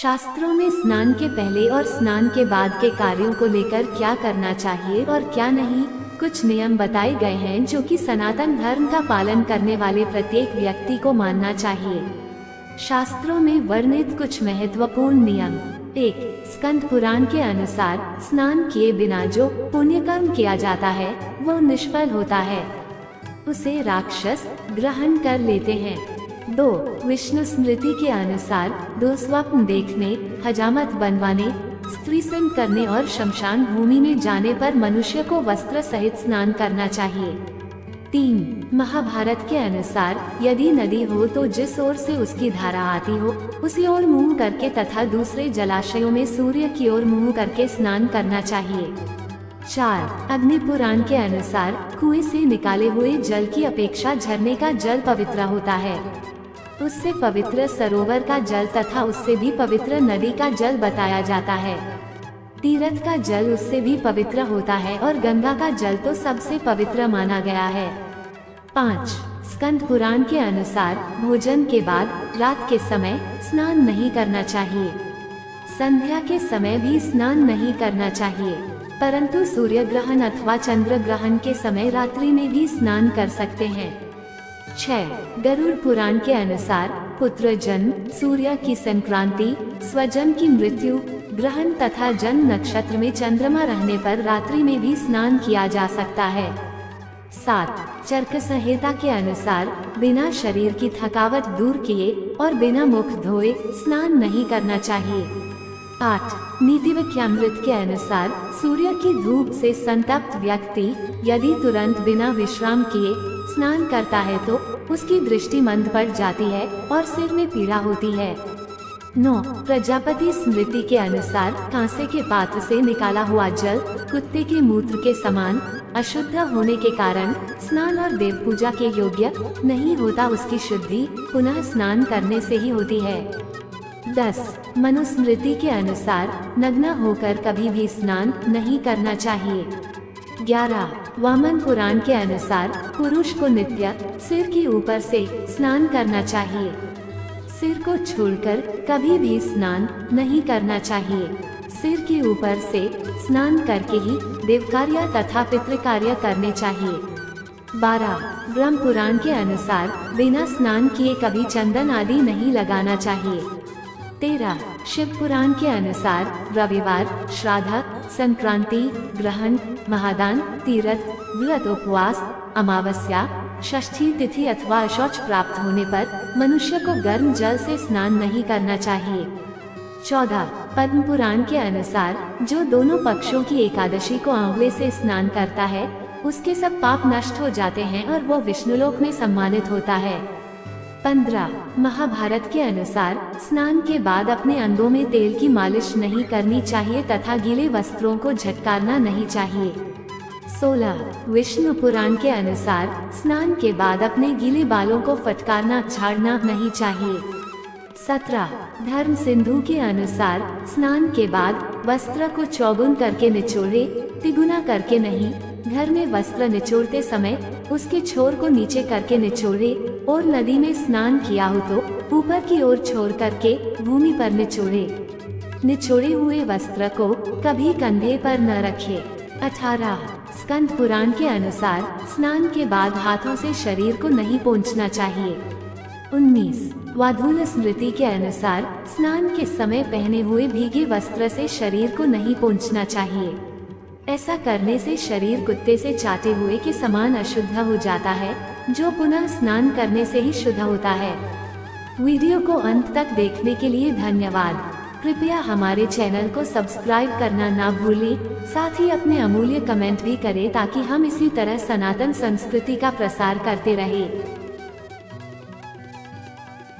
शास्त्रों में स्नान के पहले और स्नान के बाद के कार्यों को लेकर क्या करना चाहिए और क्या नहीं, कुछ नियम बताए गए हैं जो कि सनातन धर्म का पालन करने वाले प्रत्येक व्यक्ति को मानना चाहिए। शास्त्रों में वर्णित कुछ महत्वपूर्ण नियम। 1. स्कंद पुराण के अनुसार स्नान किए बिना जो पुण्य कर्म किया जाता है वो निष्फल होता है, उसे राक्षस ग्रहण कर लेते हैं। 2. विष्णु स्मृति के अनुसार दुःस्वप्न देखने, हजामत बनवाने, स्त्रीसन करने और शमशान भूमि में जाने पर मनुष्य को वस्त्र सहित स्नान करना चाहिए। 3. महाभारत के अनुसार यदि नदी हो तो जिस ओर से उसकी धारा आती हो उसी ओर मुंह करके तथा दूसरे जलाशयों में सूर्य की ओर मुंह करके स्नान करना चाहिए। 4. अग्नि पुराण के अनुसार कुएं से निकाले हुए जल की अपेक्षा झरने का जल पवित्र होता है, उससे पवित्र सरोवर का जल तथा उससे भी पवित्र नदी का जल बताया जाता है। तीर्थ का जल उससे भी पवित्र होता है और गंगा का जल तो सबसे पवित्र माना गया है। 5. स्कंद पुराण के अनुसार भोजन के बाद रात के समय स्नान नहीं करना चाहिए, संध्या के समय भी स्नान नहीं करना चाहिए, परंतु सूर्य ग्रहण अथवा चंद्र ग्रहण के समय रात्रि में भी स्नान कर सकते हैं। 6. गरुड़ पुराण के अनुसार पुत्र जन्म, सूर्य की संक्रांति, स्वजन की मृत्यु, ग्रहण तथा जन्म नक्षत्र में चंद्रमा रहने पर रात्रि में भी स्नान किया जा सकता है। 7. चरक संहिता के अनुसार बिना शरीर की थकावट दूर किए और बिना मुख धोए स्नान नहीं करना चाहिए। 8. नीतिवक्यामृत के अनुसार सूर्य की धूप से संतप्त व्यक्ति यदि तुरंत बिना विश्राम किए स्नान करता है तो उसकी दृष्टि मंद पड़ जाती है और सिर में पीड़ा होती है। 9. प्रजापति स्मृति के अनुसार कांसे के पात्र से निकाला हुआ जल कुत्ते के मूत्र के समान अशुद्ध होने के कारण स्नान और देव पूजा के योग्य नहीं होता, उसकी शुद्धि पुनः स्नान करने से ही होती है। 10. मनुस्मृति के अनुसार नग्न होकर कभी भी स्नान नहीं करना चाहिए। 11. वामन पुराण के अनुसार पुरुष को नित्य सिर के ऊपर से स्नान करना चाहिए, सिर को छोड़कर कभी भी स्नान नहीं करना चाहिए। सिर के ऊपर से स्नान करके ही देव कार्य तथा पितृ कार्य करने चाहिए। 12. ब्रह्म पुराण के अनुसार बिना स्नान किए कभी चंदन आदि नहीं लगाना चाहिए। 13. शिव पुराण के अनुसार रविवार, श्राद्ध, संक्रांति, ग्रहण, महादान, तीर्थ, व्रत, उपवास, अमावस्या, षष्ठी तिथि अथवा शौच प्राप्त होने पर मनुष्य को गर्म जल से स्नान नहीं करना चाहिए। 14. पद्म पुराण के अनुसार जो दोनों पक्षों की एकादशी को आंवले से स्नान करता है उसके सब पाप नष्ट हो जाते हैं और वो विष्णुलोक में सम्मानित होता है। 15. महाभारत के अनुसार स्नान के बाद अपने अंगों में तेल की मालिश नहीं करनी चाहिए तथा गीले वस्त्रों को झटकारना नहीं चाहिए। 16. विष्णु पुराण के अनुसार स्नान के बाद अपने गीले बालों को फटकारना झाड़ना नहीं चाहिए। 17. धर्म सिंधु के अनुसार स्नान के बाद वस्त्र को चौगुन करके निचोड़े, तिगुना करके नहीं। घर में वस्त्र निचोड़ते समय उसके छोर को नीचे करके निचोड़े और नदी में स्नान किया हो तो ऊपर की ओर छोर करके भूमि पर निचोड़े। निचोड़े हुए वस्त्र को कभी कंधे पर न रखे। 18. स्कंद पुराण के अनुसार स्नान के बाद हाथों से शरीर को नहीं पोंछना चाहिए। 19. वाधूल स्मृति के अनुसार स्नान के समय पहने हुए भीगे वस्त्र से शरीर को नहीं पोंछना चाहिए, ऐसा करने से शरीर कुत्ते से चाटे हुए के समान अशुद्ध हो जाता है, जो पुनः स्नान करने से ही शुद्ध होता है। वीडियो को अंत तक देखने के लिए धन्यवाद। कृपया हमारे चैनल को सब्सक्राइब करना ना भूलें, साथ ही अपने अमूल्य कमेंट भी करें ताकि हम इसी तरह सनातन संस्कृति का प्रसार करते रहें।